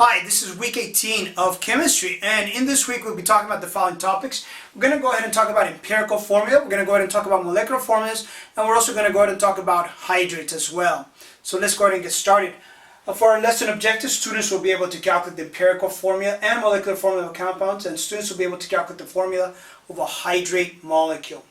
Hi, this is week 18 of chemistry, and in this week we'll be talking about the following topics. We're going to go ahead and talk about empirical formula, we're going to go ahead and talk about molecular formulas, and we're also going to go ahead and talk about hydrates as well. So let's go ahead and get started. For our lesson objectives, students will be able to calculate the empirical formula and molecular formula of compounds, and students will be able to calculate the formula of a hydrate molecule.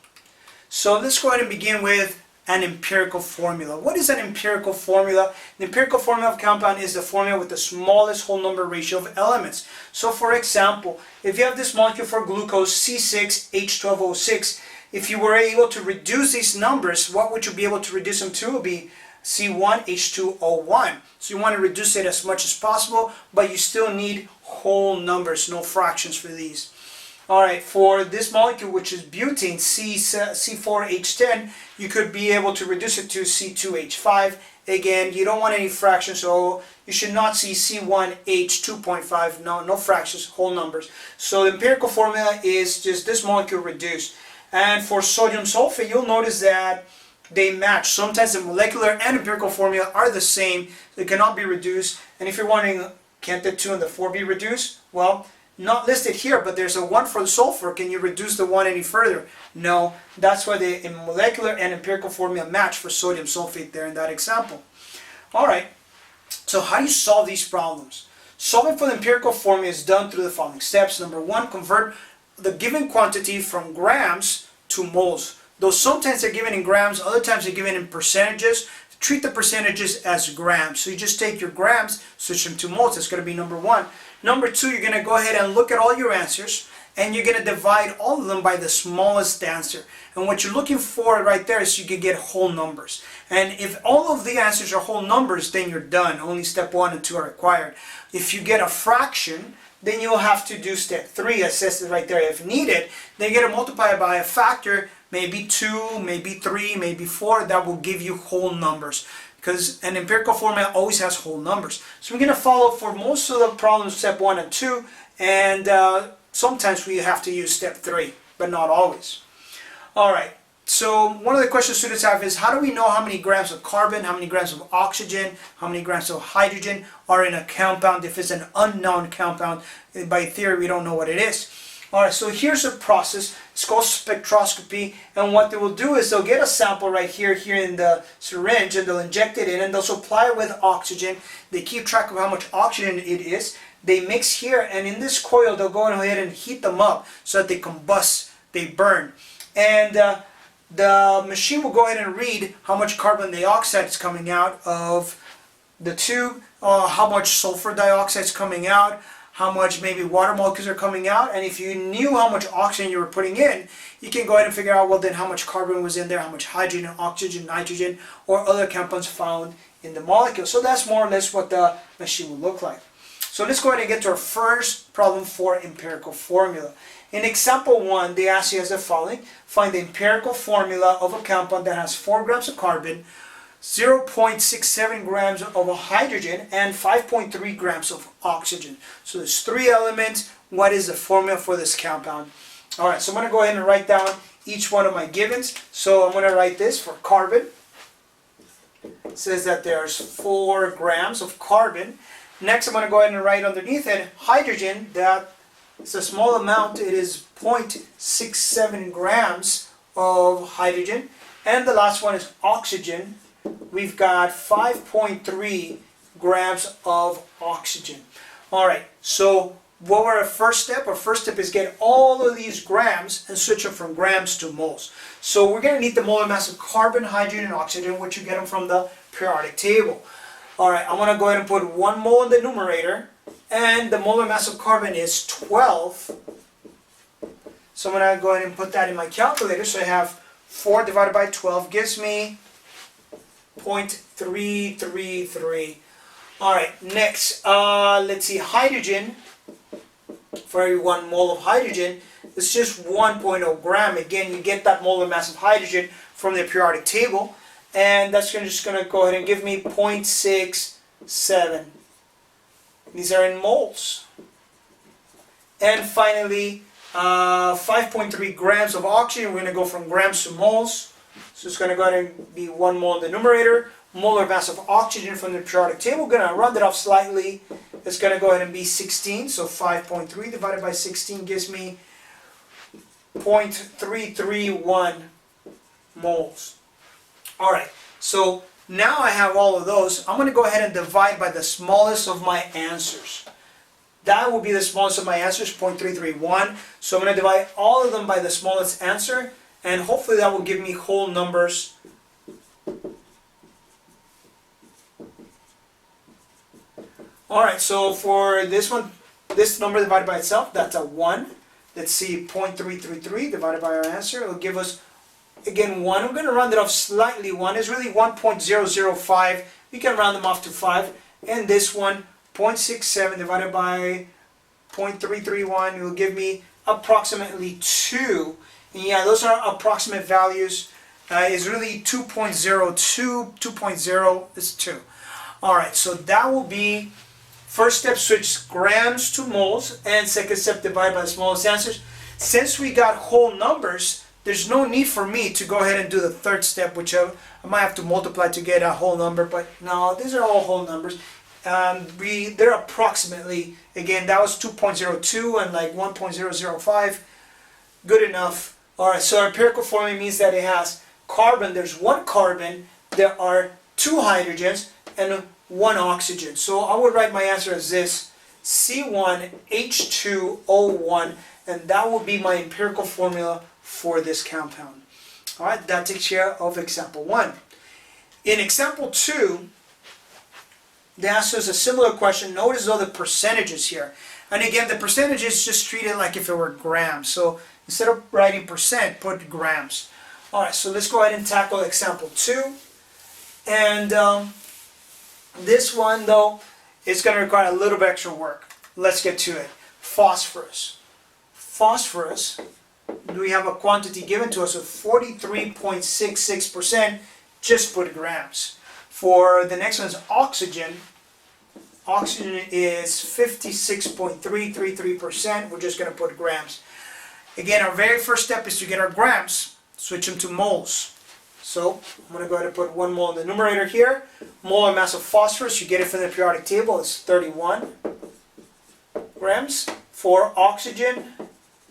So let's go ahead and begin with an empirical formula. What is an empirical formula? The empirical formula of compound is the formula with the smallest whole number ratio of elements. So for example, if you have this molecule for glucose C6H12O6, if you were able to reduce these numbers, what would you be able to reduce them to? It would be C1H2O1. So you want to reduce it as much as possible, but you still need whole numbers, no fractions for these. Alright, for this molecule, which is butane, C4H10, you could be able to reduce it to C2H5. Again, you don't want any fractions, so you should not see C1H2.5, no fractions, whole numbers. So the empirical formula is just this molecule reduced. And for sodium sulfate, you'll notice that they match. Sometimes the molecular and empirical formula are the same, they cannot be reduced. And if you're wondering, can't the 2 and the 4 be reduced? Well, not listed here, but there's a 1 for the sulfur. Can you reduce the 1 any further? No. That's why the molecular and empirical formula match for sodium sulfate there in that example. Alright, so how do you solve these problems? Solving for the empirical formula is done through the following steps. Number 1, convert the given quantity from grams to moles. Though sometimes they're given in grams, other times they're given in percentages. Treat the percentages as grams. So you just take your grams, switch them to moles. That's going to be number 1. Number 2, you're going to go ahead and look at all your answers, and you're going to divide all of them by the smallest answer. And what you're looking for right there is you can get whole numbers. And if all of the answers are whole numbers, then you're done. Only step 1 and 2 are required. If you get a fraction, then you'll have to do step 3, as says it right there. If needed, then you're going to multiply it by a factor, maybe 2, maybe 3, maybe 4. That will give you whole numbers, because an empirical formula always has whole numbers. So we're going to follow for most of the problems step 1 and 2, and sometimes we have to use step 3, but not always. Alright, so one of the questions students have is, how do we know how many grams of carbon, how many grams of oxygen, how many grams of hydrogen are in a compound if it's an unknown compound? By theory, we don't know what it is. Alright, so here's a process. It's called spectroscopy, and what they will do is they'll get a sample right here in the syringe, and they'll inject it in, and they'll supply it with oxygen. They keep track of how much oxygen it is. They mix here, and in this coil they'll go ahead and heat them up so that they combust, they burn. And the machine will go ahead and read how much carbon dioxide is coming out of the tube, how much sulfur dioxide is coming out, how much maybe water molecules are coming out, and if you knew how much oxygen you were putting in, you can go ahead and figure out, well, then how much carbon was in there, how much hydrogen, oxygen, nitrogen, or other compounds found in the molecule. So that's more or less what the machine will look like. So let's go ahead and get to our first problem for empirical formula. In example 1, they ask you as the following: find the empirical formula of a compound that has 4 grams of carbon, 0.67 grams of hydrogen, and 5.3 grams of oxygen. So there's 3 elements. What is the formula for this compound? Alright, so I'm going to go ahead and write down each one of my givens. So I'm going to write this for carbon. It says that there's 4 grams of carbon. Next, I'm going to go ahead and write underneath it hydrogen. That is a small amount. It is 0.67 grams of hydrogen. And the last one is oxygen. We've got 5.3 grams of oxygen. Alright, so what were our first step? Our first step is get all of these grams and switch them from grams to moles. So we're going to need the molar mass of carbon, hydrogen, and oxygen, which you get them from the periodic table. Alright, I'm going to go ahead and put 1 mole in the numerator, and the molar mass of carbon is 12. So I'm going to go ahead and put that in my calculator. So I have 4 divided by 12 gives me 0.333. Alright, next, let's see, hydrogen. For every 1 mole of hydrogen, it's just 1.0 gram. Again, you get that molar mass of hydrogen from the periodic table, and that's just going to go ahead and give me 0.67. These are in moles. And finally, 5.3 grams of oxygen. We're going to go from grams to moles. So it's going to go ahead and be 1 mole in the numerator. Molar mass of oxygen from the periodic table. We're going to round it off slightly. it's going to go ahead and be 16. So 5.3 divided by 16 gives me 0.331 moles. All right, so now I have all of those. I'm going to go ahead and divide by the smallest of my answers. That will be the smallest of my answers, 0.331. So I'm going to divide all of them by the smallest answer, and hopefully that will give me whole numbers. Alright, so for this one, this number divided by itself, that's a 1. Let's see, 0.333 divided by our answer. It will give us, again, 1. I'm going to round it off slightly. 1 is really 1.005. We can round them off to 5. And this one, 0.67 divided by 0.331, it will give me approximately 2. And yeah, those are approximate values. It's really 2.02, 2.0 is 2. Alright, so that will be first step, switch grams to moles, and second step, divide by the smallest answers. Since we got whole numbers, there's no need for me to go ahead and do the third step, which I might have to multiply to get a whole number, but no, these are all whole numbers. They're approximately, again, that was 2.02 and like 1.005, good enough. Alright, so our empirical formula means that it has carbon, there's 1 carbon, there are 2 hydrogens, and 1 oxygen. So I would write my answer as this, C1H2O1, and that will be my empirical formula for this compound. Alright, that takes care of example 1. In example 2, the answer is a similar question. Notice though the percentages here. And again, the percentages just treat it like if it were grams. So instead of writing percent, put grams. Alright, so let's go ahead and tackle example 2. And this one, though, is going to require a little bit extra work. Let's get to it. Phosphorus. Phosphorus, we have a quantity given to us of 43.66%, just put grams. For the next one is oxygen. Oxygen is 56.333%, we're just going to put grams. Again, our very first step is to get our grams, switch them to moles. So I'm going to go ahead and put 1 mole in the numerator here. Molar mass of phosphorus, you get it from the periodic table, is 31 grams. For oxygen,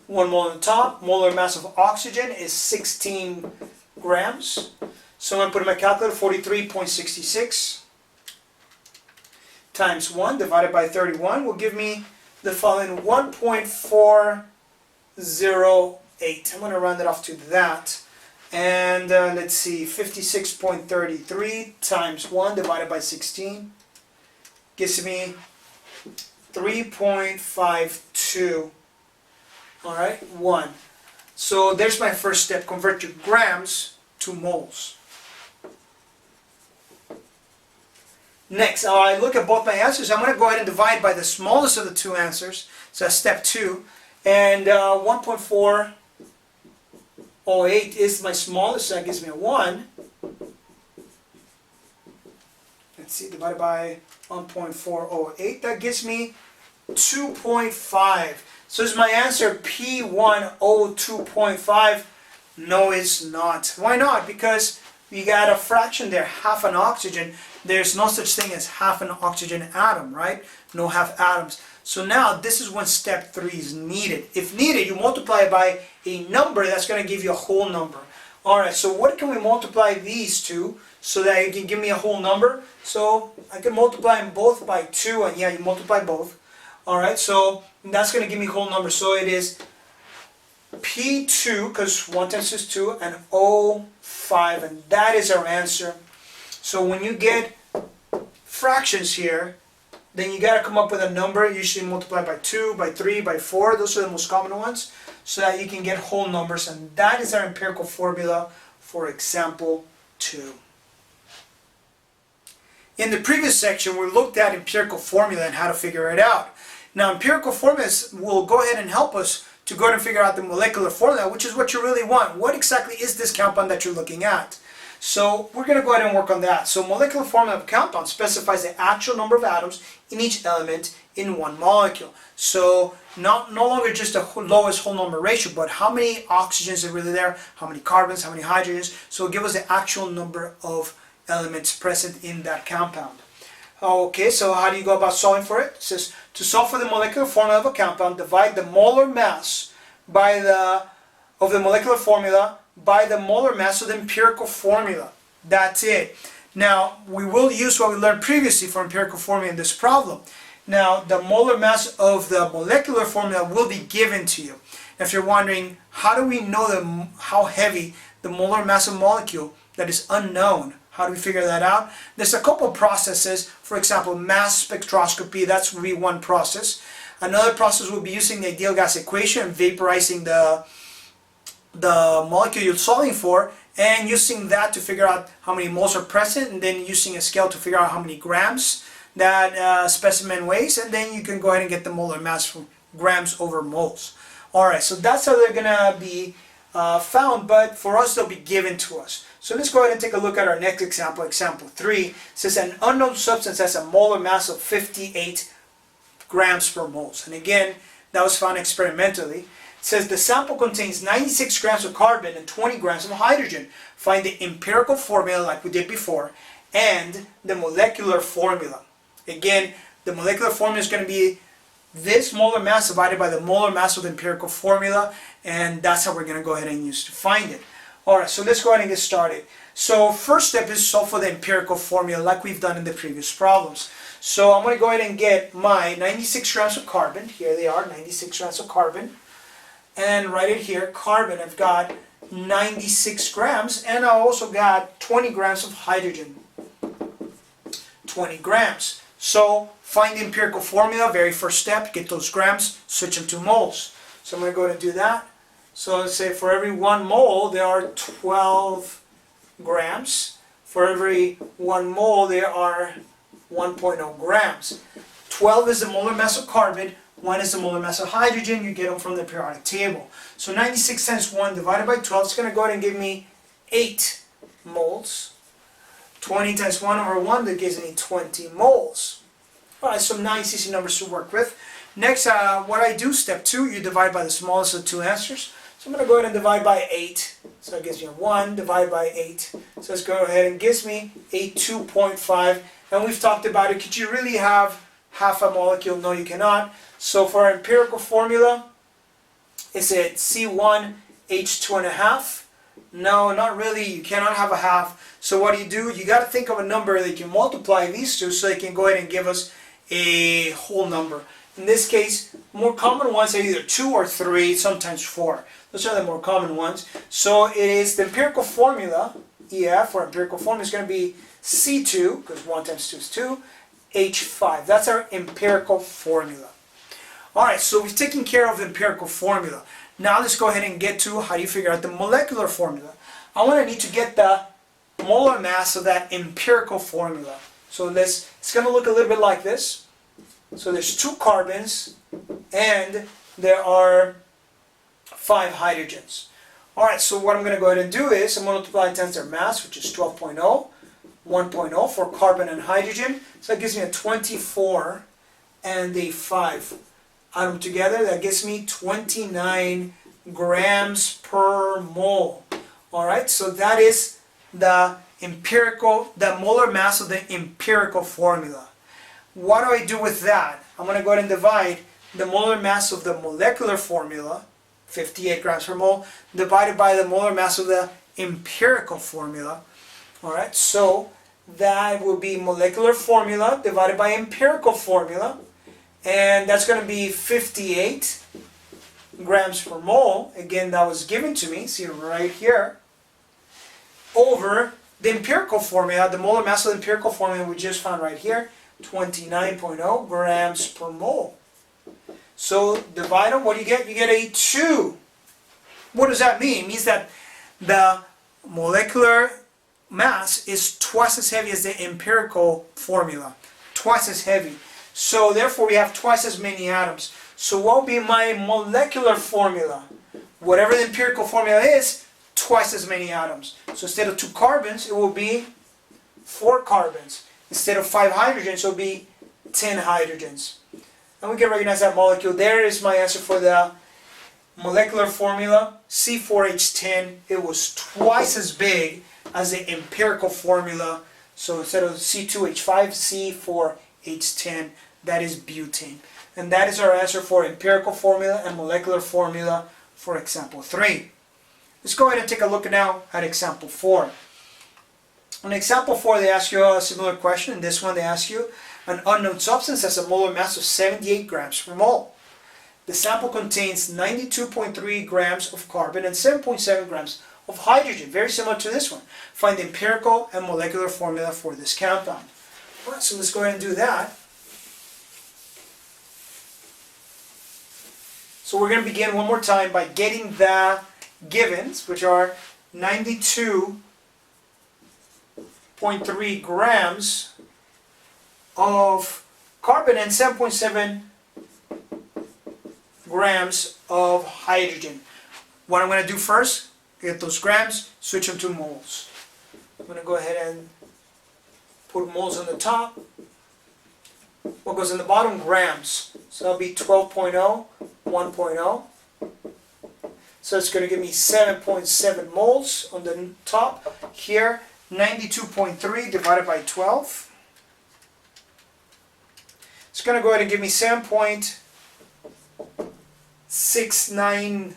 1 mole on the top. Molar mass of oxygen is 16 grams. So I'm going to put in my calculator, 43.66 times 1 divided by 31 will give me the following 1.408. I'm going to round it off to that. And let's see, 56.33 times 1 divided by 16 gives me 3.52. Alright, 1. So there's my first step, convert your grams to moles. Next, I look at both my answers. I'm going to go ahead and divide by the smallest of the 2 answers. So that's step 2. And 1.408 is my smallest, so that gives me a 1. Let's see, divided by 1.408, that gives me 2.5. So is my answer P1O2.5? No, it's not. Why not? Because we got a fraction there, half an oxygen. There's no such thing as half an oxygen atom, right? No half atoms. So now this is when step 3 is needed. If needed, you multiply by a number that's going to give you a whole number. Alright, so what can we multiply these to so that it can give me a whole number? So I can multiply them both by 2, and yeah, you multiply both. Alright, so that's going to give me a whole number. So it is P2, because 1 times 2 is 2, and O5, and that is our answer. So when you get fractions here, then you got to come up with a number, usually multiply by 2, by 3, by 4, those are the most common ones, so that you can get whole numbers, and that is our empirical formula for example 2. In the previous section, we looked at empirical formula and how to figure it out. Now, empirical formulas will go ahead and help us to go ahead and figure out the molecular formula, which is what you really want. What exactly is this compound that you're looking at? So we're going to go ahead and work on that. So molecular formula of a compound specifies the actual number of atoms in each element in one molecule. So no longer just the lowest whole number ratio, but how many oxygens are really there, how many carbons, how many hydrogens. So it'll give us the actual number of elements present in that compound. Okay, so how do you go about solving for it? It says to solve for the molecular formula of a compound, divide the molar mass by of the molecular formula by the molar mass of the empirical formula. That's it. Now, we will use what we learned previously for empirical formula in this problem. Now, the molar mass of the molecular formula will be given to you. If you're wondering, how do we know how heavy the molar mass of a molecule that is unknown? How do we figure that out? There's a couple processes. For example, mass spectroscopy, that's will be one process. Another process will be using the ideal gas equation and vaporizing the molecule you're solving for, and using that to figure out how many moles are present, and then using a scale to figure out how many grams that specimen weighs, and then you can go ahead and get the molar mass from grams over moles. Alright, so that's how they're going to be found, but for us they'll be given to us. So let's go ahead and take a look at our next example. Example 3 it says an unknown substance has a molar mass of 58 grams per moles. And again, that was found experimentally. It says the sample contains 96 grams of carbon and 20 grams of hydrogen. Find the empirical formula like we did before and the molecular formula. Again, the molecular formula is going to be this molar mass divided by the molar mass of the empirical formula, and that's how we're going to go ahead and use to find it. Alright, so let's go ahead and get started. So first step is solve for the empirical formula like we've done in the previous problems. So I'm going to go ahead and get my 96 grams of carbon. Here they are, 96 grams of carbon. And write it here, carbon, I've got 96 grams, and I also got 20 grams of hydrogen. 20 grams. So find the empirical formula, very first step, get those grams, switch them to moles. So I'm going to go ahead and do that. So let's say for every 1 mole there are 12 grams. For every 1 mole there are 1.0 grams. 12 is the molar mass of carbon, 1 is the molar mass of hydrogen. You get them from the periodic table. So 96 times 1 divided by 12 is going to go ahead and give me 8 moles. 20 times 1 over 1, that gives me 20 moles. Alright, so nice easy numbers to work with. Next, what I do, step 2, you divide by the smallest of 2 answers. So I'm going to go ahead and divide by 8. So it gives me 1 divided by 8. So let's go ahead and gives me a 2.5. And we've talked about it. Could you really have half a molecule? No, you cannot. So for our empirical formula, is it C1H2.5? No, not really. You cannot have a half. So what do? You got to think of a number that you can multiply these two so they can go ahead and give us a whole number. In this case, more common ones are either 2 or 3, sometimes 4. Those are the more common ones. So it is the empirical formula, EF, or empirical formula is going to be C2, because 1 times 2 is 2, H5. That's our empirical formula. Alright, so we've taken care of the empirical formula. Now let's go ahead and get to how do you figure out the molecular formula. I want to need to get the molar mass of that empirical formula. So it's going to look a little bit like this. So there's 2 carbons and there are 5 hydrogens. Alright, so what I'm going to go ahead and do is I'm going to multiply times their mass, which is 12.0, 1.0 for carbon and hydrogen. So that gives me a 24 and a 5. Add them together, that gives me 29 grams per mole. Alright, so that is the molar mass of the empirical formula. What do I do with that? I'm going to go ahead and divide the molar mass of the molecular formula, 58 grams per mole, divided by the molar mass of the empirical formula. Alright, so that will be molecular formula divided by empirical formula. And that's going to be 58 grams per mole. Again, that was given to me, see right here, over the empirical formula, the molar mass of the empirical formula we just found right here, 29.0 grams per mole. So divide them, what do you get? You get a 2. What does that mean? It means that the molecular mass is twice as heavy as the empirical formula. Twice as heavy. So therefore we have twice as many atoms. So what will be my molecular formula? Whatever the empirical formula is, twice as many atoms. So instead of 2 carbons, it will be 4 carbons. Instead of 5 hydrogens, it will be 10 hydrogens. And we can recognize that molecule. There is my answer for the molecular formula, C4H10. It was twice as big as the empirical formula. So instead of C2H5, C4H10, that is butane. And that is our answer for empirical formula and molecular formula for example 3. Let's go ahead and take a look now at example 4. In example 4, they ask you a similar question. In this one, they ask you, an unknown substance has a molar mass of 78 grams per mole. The sample contains 92.3 grams of carbon and 7.7 grams of hydrogen. Very similar to this one. Find the empirical and molecular formula for this compound. All right, so let's go ahead and do that. So we're going to begin one more time by getting the givens, which are 92.3 grams of carbon and 7.7 grams of hydrogen. What I'm going to do first, get those grams, switch them to moles. I'm going to go ahead and put moles on the top. What goes in the bottom? Grams. So that'll be 12.0, 1.0. So it's going to give me 7.7 moles on the top. Here, 92.3 divided by 12. It's going to go ahead and give me 7.69,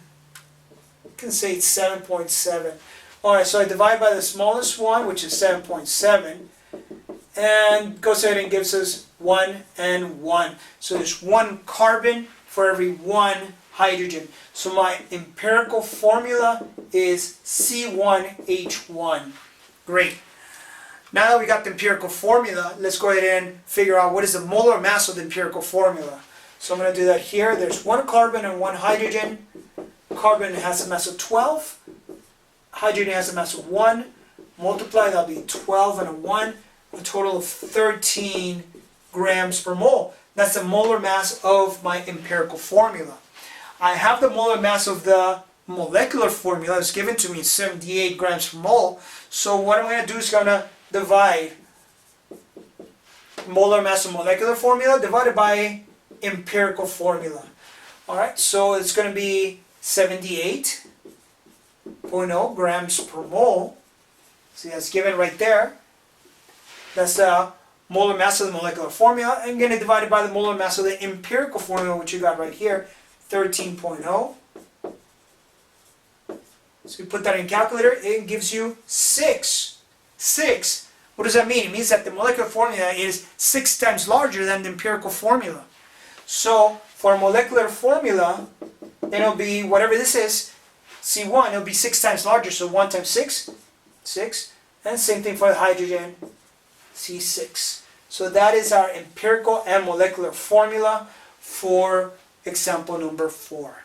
you can say it's 7.7. Alright, so I divide by the smallest one, which is 7.7, and goes ahead and gives us 1 and 1. So there's 1 carbon for every 1 hydrogen. So my empirical formula is C1H1. Great. Now that we got the empirical formula, let's go ahead and figure out what is the molar mass of the empirical formula. So I'm going to do that here. There's 1 carbon and 1 hydrogen. Carbon has a mass of 12. Hydrogen has a mass of 1. Multiply, that'll be 12 and a 1. A total of 13 grams per mole. That's the molar mass of my empirical formula. I have the molar mass of the molecular formula. It's given to me 78 grams per mole. So what I'm going to do is going to divide molar mass of molecular formula divided by empirical formula. Alright, so it's going to be 78.0 grams per mole. See, that's given right there. That's the molar mass of the molecular formula. I'm going to divide it by the molar mass of the empirical formula, which you got right here, 13.0. So we put that in calculator, it gives you 6. 6. What does that mean? It means that the molecular formula is 6 times larger than the empirical formula. So for a molecular formula, then it'll be, whatever this is, C1, it'll be 6 times larger. So 1 times 6, 6. And same thing for the hydrogen, C6. So that is our empirical and molecular formula for example number 4.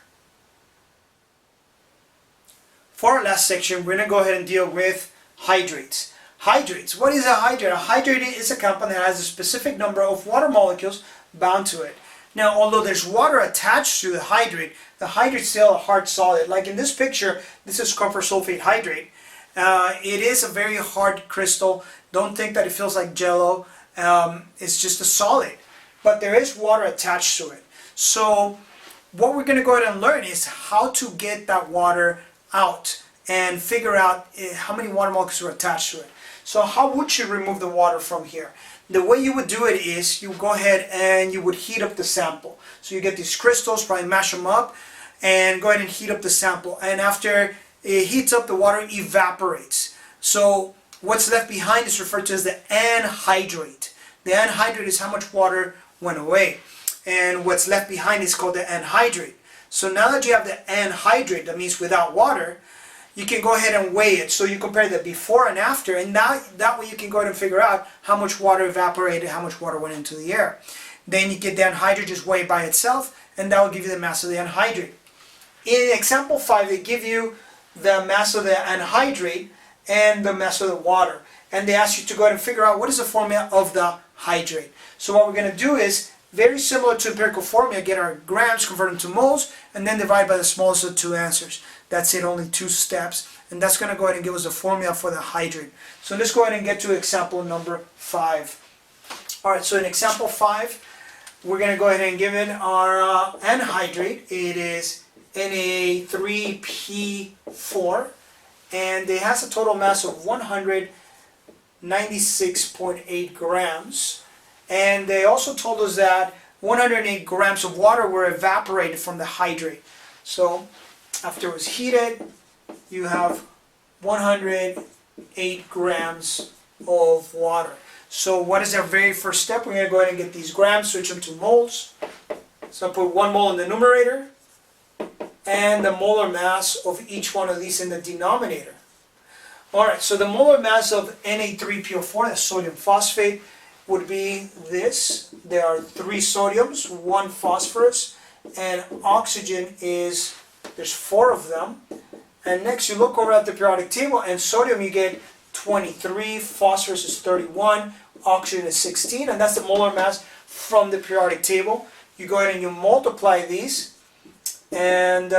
For our last section, we're going to go ahead and deal with hydrates. Hydrates. What is a hydrate? A hydrate is a compound that has a specific number of water molecules bound to it. Now, although there's water attached to the hydrate is still a hard solid. Like in this picture, this is copper sulfate hydrate. It is a very hard crystal. Don't think that it feels like jello. It's just a solid. But there is water attached to it. So what we're going to go ahead and learn is how to get that water out and figure out how many water molecules are attached to it. So how would you remove the water from here? The way you would do it is you go ahead and you would heat up the sample. So you get these crystals, probably mash them up, and go ahead and heat up the sample. And after it heats up, the water evaporates. So what's left behind is referred to as the anhydrate. The anhydrate is how much water went away. And what's left behind is called the anhydrate. So now that you have the anhydrate, that means without water, you can go ahead and weigh it. So you compare the before and after, and now that way you can go ahead and figure out how much water evaporated, how much water went into the air. Then you get the anhydrate just weighed by itself, and that will give you the mass of the anhydrate. In example 5, they give you the mass of the anhydrate and the mass of the water. And they ask you to go ahead and figure out what is the formula of the hydrate. So what we're going to do is, very similar to empirical formula, get our grams, convert them to moles, and then divide by the smallest of 2 answers. That's it, only 2 steps. And that's going to go ahead and give us a formula for the hydrate. So let's go ahead and get to example number 5. Alright, so in example 5, we're going to go ahead and give in our anhydrate. It is Na3P4, and it has a total mass of 109 96.8 grams. And they also told us that 108 grams of water were evaporated from the hydrate. So after it was heated, you have 108 grams of water. So what is our very first step? We're going to go ahead and get these grams, switch them to moles. So I put 1 mole in the numerator and the molar mass of each one of these in the denominator. Alright, so the molar mass of Na3PO4, that's sodium phosphate, would be this. There are 3 sodiums, 1 phosphorus, and oxygen is, there's 4 of them. And next you look over at the periodic table, and sodium you get 23, phosphorus is 31, oxygen is 16, and that's the molar mass from the periodic table. You go ahead and you multiply these, and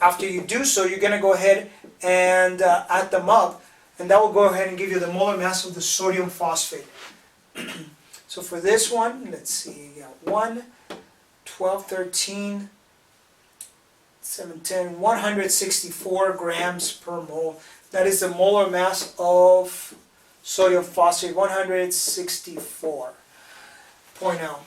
after you do so, you're going to go ahead and add them up, and that will go ahead and give you the molar mass of the sodium phosphate. So for this one, let's see, you got 1, 12, 13, 7, 10, 164 grams per mole. That is the molar mass of sodium phosphate, 164.0.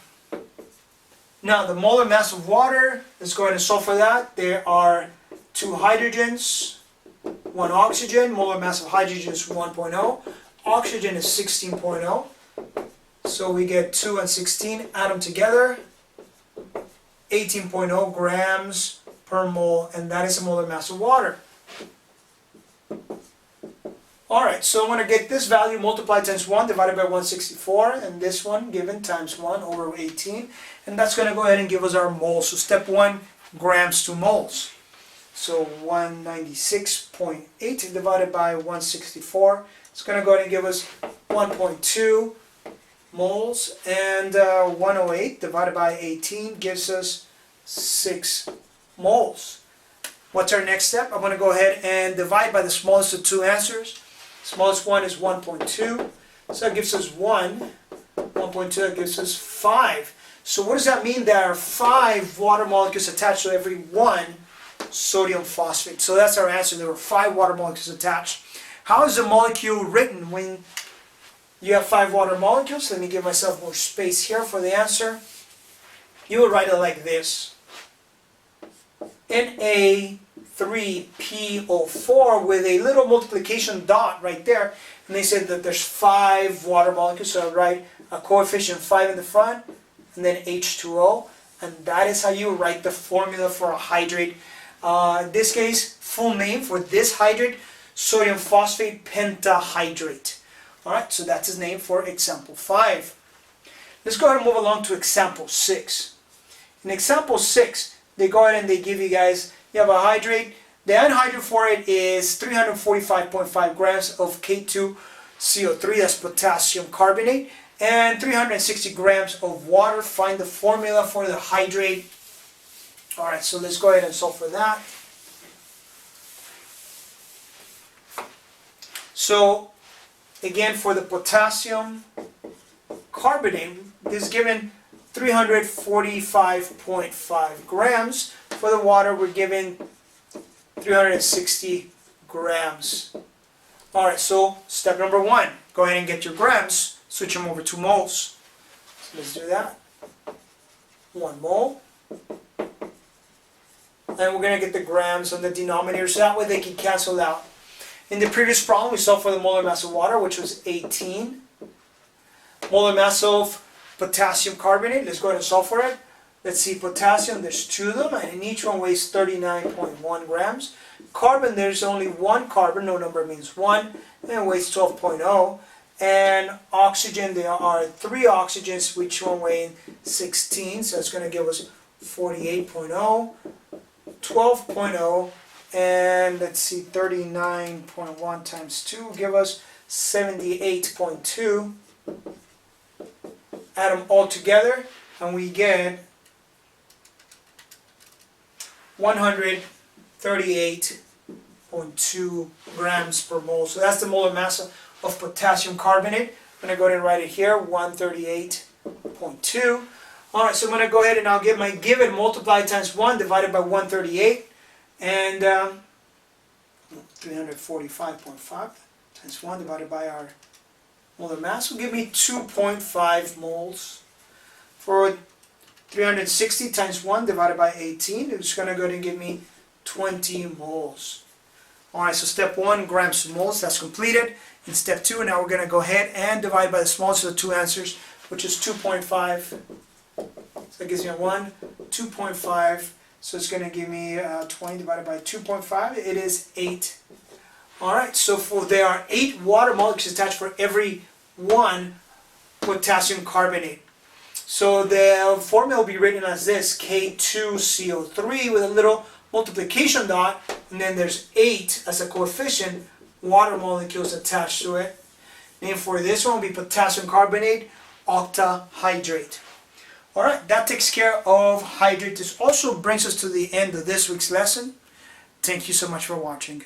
Now the molar mass of water, let's go ahead and solve for that. There are 2 hydrogens, 1 oxygen. Molar mass of hydrogen is 1.0. Oxygen is 16.0. So we get 2 and 16, add them together, 18.0 grams per mole, and that is the molar mass of water. Alright, so I'm going to get this value multiplied times 1 divided by 164, and this one given times 1 over 18, and that's going to go ahead and give us our moles. So step 1, grams to moles. So 196.8 divided by 164, it's going to go ahead and give us 1.2 moles, and 108 divided by 18 gives us 6 moles. What's our next step? I'm going to go ahead and divide by the smallest of 2 answers. Smallest one is 1.2, so that gives us 1. 1.2, that gives us 5. So what does that mean? There are 5 water molecules attached to every 1 sodium phosphate. So that's our answer. There were 5 water molecules attached. How is the molecule written when you have 5 water molecules? Let me give myself more space here for the answer. You would write it like this. Na3PO4 with a little multiplication dot right there, and they said that there's 5 water molecules, so I write a coefficient 5 in the front and then H2O, and that is how you write the formula for a hydrate. In this case, full name for this hydrate, sodium phosphate pentahydrate. Alright, so that's his name for example 5. Let's go ahead and move along to example 6. In example 6, they go ahead and they give you guys, you have a hydrate. The anhydride for it is 345.5 grams of K2CO3, that's potassium carbonate, and 360 grams of water. Find the formula for the hydrate. Alright, so let's go ahead and solve for that. So, again, for the potassium carbonate, this is given 345.5 grams. For the water, we're given 360 grams. Alright, so step number 1, go ahead and get your grams, switch them over to moles. So let's do that. 1 mole. And we're going to get the grams on the denominator, so that way they can cancel out. In the previous problem, we solved for the molar mass of water, which was 18. Molar mass of potassium carbonate, let's go ahead and solve for it. Let's see, potassium, there's 2 of them, and in each one weighs 39.1 grams. Carbon, there's only 1 carbon, no number means 1, and it weighs 12.0. And oxygen, there are 3 oxygens, which one weighing 16, so it's going to give us 48.0, 12.0, and let's see, 39.1 times 2 give us 78.2. Add them all together, and we get 138.2 grams per mole. So that's the molar mass of potassium carbonate. I'm going to go ahead and write it here, 138.2. Alright, so I'm going to go ahead and I'll get my given multiplied times 1 divided by 138. And 345.5 times 1 divided by our molar mass will give me 2.5 moles. For 360 times 1 divided by 18, it's going to go ahead and give me 20 moles. Alright, so step 1, grams to moles, that's completed. In step 2, now we're going to go ahead and divide by the smallest of the two answers, which is 2.5. So that gives me a 1, 2.5. So it's going to give me 20 divided by 2.5. It is 8. Alright, so there are 8 water molecules attached for every 1 potassium carbonate. So the formula will be written as this, K2CO3 with a little multiplication dot, and then there's 8 as a coefficient water molecules attached to it. Name for this one will be potassium carbonate octahydrate. Alright, that takes care of hydrate. This also brings us to the end of this week's lesson. Thank you so much for watching.